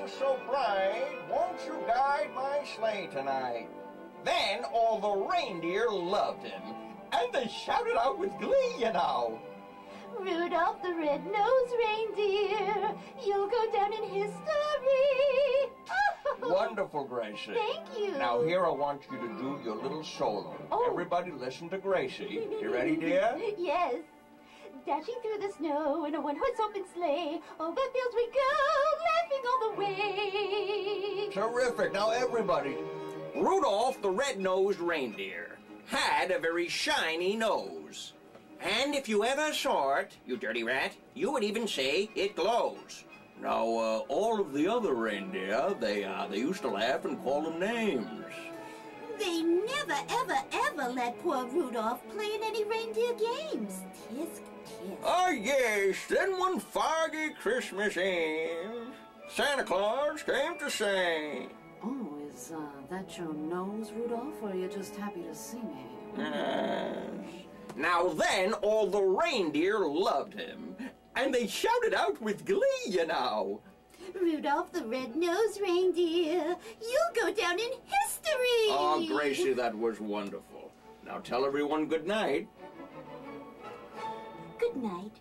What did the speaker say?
is so bright, won't you guide my sleigh tonight? Then all the reindeer loved him, and they shouted out with glee, you know. Rudolph the red-nosed reindeer, you'll go down in history. Wonderful, Gracie. Thank you. Now here I want you to do your little solo. Oh. Everybody listen to Gracie. You ready, dear? Yes. Dashing through the snow in a one-horse open sleigh, over fields we go, laughing all the way. Terrific. Now everybody. Rudolph the red-nosed reindeer had a very shiny nose. And if you ever saw it, you dirty rat, you would even say it glows. Now, all of the other reindeer, they used to laugh and call him names. They never, ever, ever let poor Rudolph play in any reindeer games. Tisk, tisk. Ah, yes, then one foggy Christmas Eve, Santa Claus came to say, Oh, is that your nose, Rudolph, or are you just happy to see me? yes. Now then, all the reindeer loved him, and they shouted out with glee, you know. Rudolph the red-nosed reindeer, you'll go down in history. Oh, Gracie, that was wonderful. Now tell everyone good night. Good night.